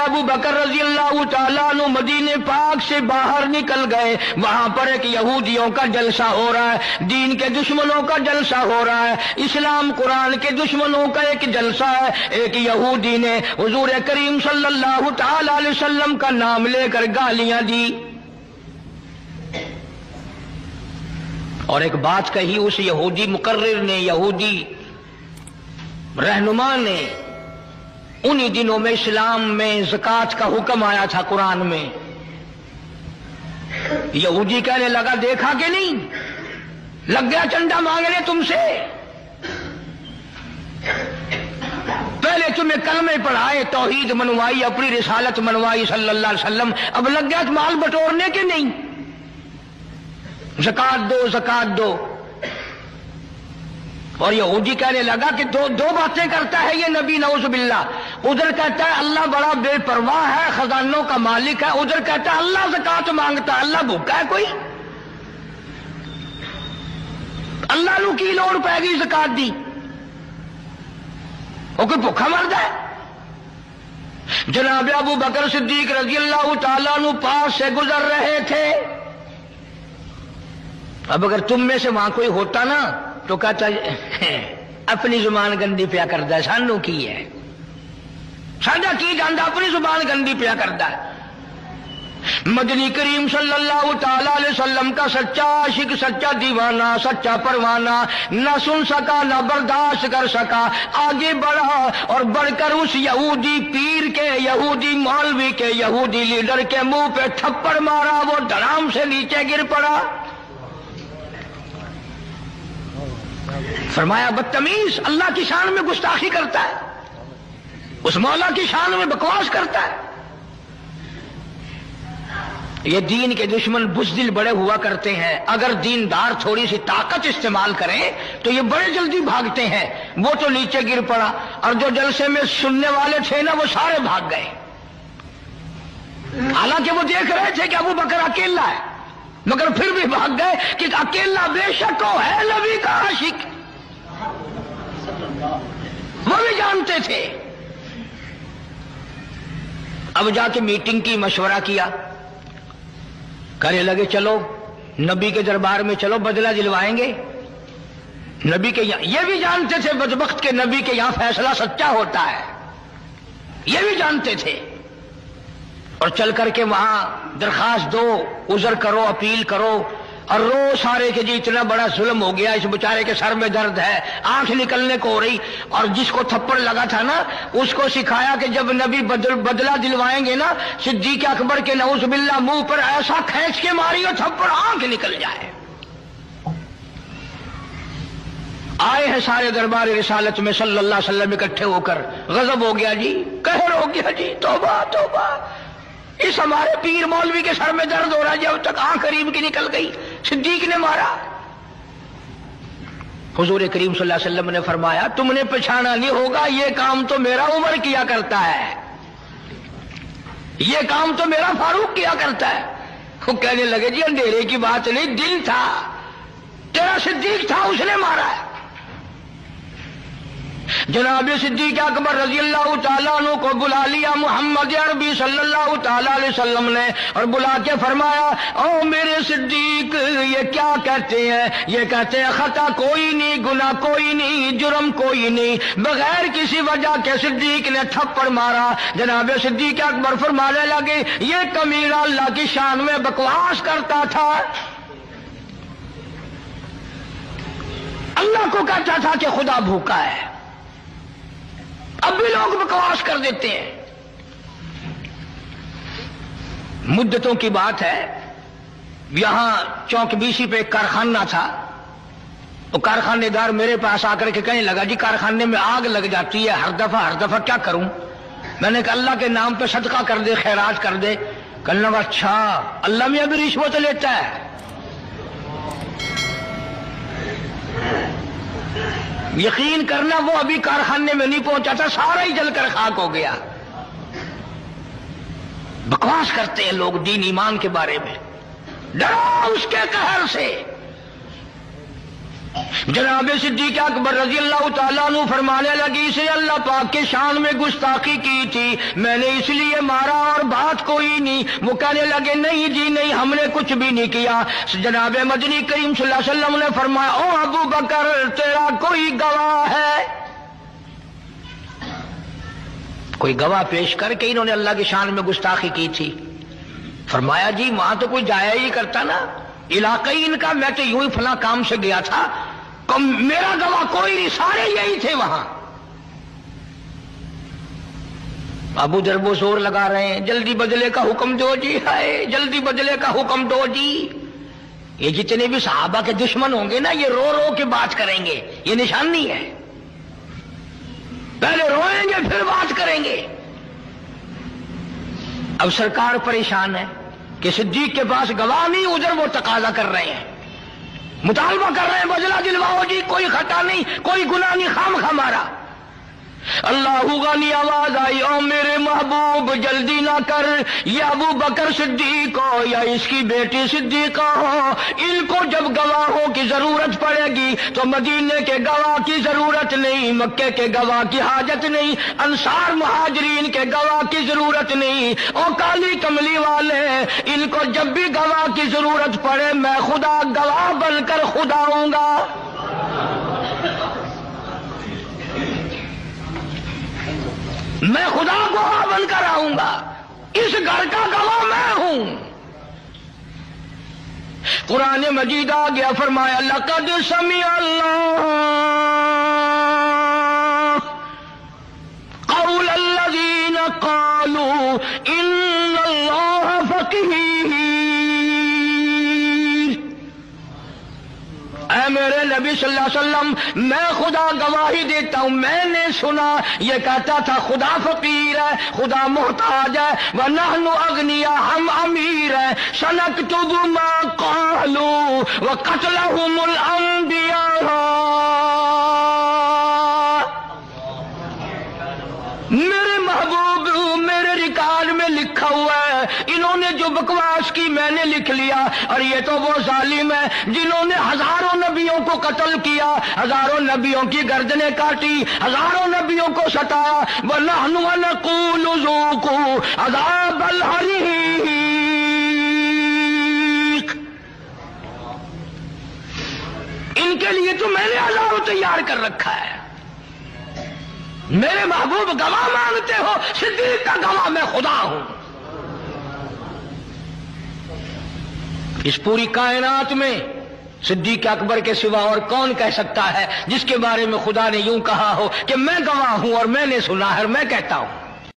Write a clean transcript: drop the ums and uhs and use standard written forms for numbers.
ابو بکر رضی اللہ تعالیٰ عنہ مدینے پاک سے باہر نکل گئے، وہاں پر ایک یہودیوں کا جلسہ ہو رہا ہے، دین کے دشمنوں کا جلسہ ہو رہا ہے، اسلام قرآن کے دشمنوں کا ایک جلسہ ہے۔ ایک یہودی نے حضور کریم صلی اللہ تعالی علیہ وسلم کا نام لے کر گالیاں دی اور ایک بات کہی اس یہودی مقرر نے، یہودی رہنما نے۔ انہی دنوں میں اسلام میں زکوٰۃ کا حکم آیا تھا قرآن میں۔ یہودی کہنے لگا دیکھا کہ نہیں، لگ گیا چندہ مانگنے تم سے، پہلے تمہیں کلمے پڑھائے، توحید منوائی، اپنی رسالت منوائی صلی اللہ علیہ وسلم، اب لگ گیا مال بٹورنے کے نہیں، زکوٰۃ دو زکوٰۃ دو۔ اور یہودی کہنے لگا کہ دو باتیں کرتا ہے یہ نبی نعوذ باللہ، ادھر کہتا ہے اللہ بڑا بے پرواہ ہے، خزانوں کا مالک ہے، ادھر کہتا ہے اللہ زکوٰۃ مانگتا ہے، اللہ بھوکا ہے کوئی؟ اللہ نو کی لوڑ پے گی زکوٰۃ دی؟ وہ کوئی بھوکا مرد ہے؟ جناب ابو بکر صدیق رضی اللہ تعالیٰ عنہ پاس سے گزر رہے تھے۔ اب اگر تم میں سے وہاں کوئی ہوتا نا تو کہتا اپنی زبان گندی پیا کرتا ہے، سانو کی ہے، ساڈا کی جاندا، اپنی زبان گندی پیا کرتا ہے۔ مدنی کریم صلی اللہ تعالی علیہ وسلم کا سچا عاشق، سچا دیوانہ، سچا پروانہ نہ سن سکا نہ برداشت کر سکا، آگے بڑھا اور بڑھ کر اس یہودی پیر کے، یہودی مولوی کے، یہودی لیڈر کے منہ پہ تھپڑ مارا، وہ دھڑام سے نیچے گر پڑا۔ فرمایا بدتمیز، اللہ کی شان میں گستاخی کرتا ہے، اس مولا کی شان میں بکواس کرتا ہے۔ یہ دین کے دشمن بزدل بڑے ہوا کرتے ہیں، اگر دیندار تھوڑی سی طاقت استعمال کریں تو یہ بڑے جلدی بھاگتے ہیں۔ وہ تو نیچے گر پڑا اور جو جلسے میں سننے والے تھے نا وہ سارے بھاگ گئے، حالانکہ وہ دیکھ رہے تھے کہ ابو بکر اکیلا ہے، مگر پھر بھی بھاگ گئے کہ اکیلا بے شک وہ ہے نبی کا عاشق، وہ بھی جانتے تھے۔ اب جا کے میٹنگ کی، مشورہ کیا، کہنے لگے چلو نبی کے دربار میں چلو، بدلہ دلوائیں گے نبی کے یہاں۔ یہ بھی جانتے تھے بدبخت کے نبی کے یہاں فیصلہ سچا ہوتا ہے، یہ بھی جانتے تھے، اور چل کر کے وہاں درخواست دو، عذر کرو، اپیل کرو اور رو سارے کہ جی اتنا بڑا ظلم ہو گیا، اس بیچارے کے سر میں درد ہے، آنکھ نکلنے کو ہو رہی، اور جس کو تھپڑ لگا تھا نا اس کو سکھایا کہ جب نبی بدلہ دلوائیں گے نا صدیق اکبر کے نعوذ باللہ منہ پر ایسا کھینچ کے ماریو تھپڑ آنکھ نکل جائے۔ آئے ہیں سارے دربار رسالت میں صلی اللہ علیہ وسلم اکٹھے ہو کر، غضب ہو گیا جی، قہر ہو گیا جی، توبہ توبہ، اس ہمارے پیر مولوی کے سر میں درد ہو رہا ہے، جب تک آنکھ قریب کی نکل گئی، صدیق نے مارا۔ حضور کریم صلی اللہ علیہ وسلم نے فرمایا تم نے پہچانا نہیں ہوگا، یہ کام تو میرا عمر کیا کرتا ہے، یہ کام تو میرا فاروق کیا کرتا ہے۔ وہ کہنے لگے جی اندھیرے کی بات نہیں، دن تھا، تیرا صدیق تھا، اس نے مارا ہے۔ جناب صدیق اکبر رضی اللہ تعالیٰ عنہ کو بلا لیا محمد عربی صلی اللہ تعالیٰ علیہ وسلم نے، اور بلا کے فرمایا او میرے صدیق، یہ کیا کہتے ہیں؟ یہ کہتے ہیں خطا کوئی نہیں، گناہ کوئی نہیں، جرم کوئی نہیں، بغیر کسی وجہ کے صدیق نے تھپڑ مارا۔ جناب صدیق اکبر فرمانے لگے یہ کمینہ اللہ کی شان میں بکواس کرتا تھا، اللہ کو کہتا تھا کہ خدا بھوکا ہے، اب بھی لوگ بکواس کر دیتے ہیں۔ مدتوں کی بات ہے، یہاں چوک بیسی پہ ایک کارخانہ تھا، تو کارخانے دار میرے پاس آ کر کے کہنے لگا جی کارخانے میں آگ لگ جاتی ہے ہر دفعہ کیا کروں؟ میں نے کہا اللہ کے نام پہ صدقہ کر دے، خیرات کر دے۔ کہنے لگا اچھا اللہ میں ابھی رشوت لیتا ہے؟ یقین کرنا وہ ابھی کارخانے میں نہیں پہنچا تھا، سارا ہی جل کر خاک ہو گیا۔ بکواس کرتے ہیں لوگ دین ایمان کے بارے میں، ڈرو اس کے قہر سے۔ جناب صدیق اکبر رضی اللہ تعالیٰ عنہ فرمانے لگی اسے اللہ پاک کے شان میں گستاخی کی تھی، میں نے اس لیے مارا اور بات کوئی نہیں۔ وہ کہنے لگے نہیں جی نہیں، ہم نے کچھ بھی نہیں کیا۔ جناب مدنی کریم صلی اللہ علیہ وسلم نے فرمایا او ابو بکر تیرا کوئی گواہ ہے؟ کوئی گواہ پیش کر کے انہوں نے اللہ کی شان میں گستاخی کی تھی؟ فرمایا جی وہاں تو کوئی جایا ہی کرتا نا، علاقائی ان کا، میں تو یوں ہی فلاں کام سے گیا تھا، میرا گواہ کوئی نہیں، سارے یہی تھے وہاں۔ ابو ذر وہ زور لگا رہے ہیں جلدی بدلے کا حکم دو جی، ہائے جلدی بدلے کا حکم دو جی۔ یہ جتنے بھی صحابہ کے دشمن ہوں گے نا یہ رو رو کے بات کریں گے، یہ نشانی ہے، پہلے روئیں گے پھر بات کریں گے۔ اب سرکار پریشان ہے کہ صدیق کے پاس گواہ نہیں، ادھر وہ تقاضا کر رہے ہیں، مطالبہ کر رہے ہیں بدلہ دلواؤ جی، کوئی خطا نہیں، کوئی گناہ نہیں، خام مارا۔ اللہ غنی آواز آئی او میرے محبوب جلدی نہ کر، یہ ابو بکر صدیق ہو یا اس کی بیٹی صدیقہ ہو، ان کو جب گواہوں کی ضرورت پڑے گی تو مدینے کے گواہ کی ضرورت نہیں، مکے کے گواہ کی حاجت نہیں، انصار مہاجرین کے گواہ کی ضرورت نہیں، او کالی کملی والے ان کو جب بھی گواہ کی ضرورت پڑے میں خدا گواہ بن کر خدا ہوں گا۔ میں خدا گواہ بن کر آؤں گا، اس گھر کا گواہ میں ہوں۔ قرآن مجید آ گیا، فرمایا لقد سمع اللہ قول الذین قالوا ان اللہ فقیر۔ اے میرے نبی صلی اللہ علیہ وسلم میں خدا گواہی دیتا ہوں، میں نے سنا یہ کہتا تھا خدا فقیر ہے، خدا محتاج ہے، وَنَحْنُ أَغْنِيَاء ہم امیر ہیں، سَنَكْتُبُ مَا قَالُوا وَقَتْلَهُمُ الْأَنْبِيَاءَ۔ میرے محبوب میرے ریکارڈ میں لکھا ہوا ہے، انہوں نے جو بکواس کی میں نے لکھ لیا، اور یہ تو وہ ظالم ہے جنہوں نے ہزاروں نبیوں کو قتل کیا، ہزاروں نبیوں کی گردنیں کاٹی، ہزاروں نبیوں کو ستایا۔ وَنَحْنُ وَنَقُولُ ذُوقُوا عَذَابَ الْحَرِيقِ۔ ان کے لیے تو میں نے عذاب تیار کر رکھا ہے۔ میرے محبوب گواہ مانگتے ہو، صدیق کا گواہ میں خدا ہوں۔ اس پوری کائنات میں صدیق اکبر کے سوا اور کون کہہ سکتا ہے جس کے بارے میں خدا نے یوں کہا ہو کہ میں گواہ ہوں اور میں نے سنا ہے اور میں کہتا ہوں۔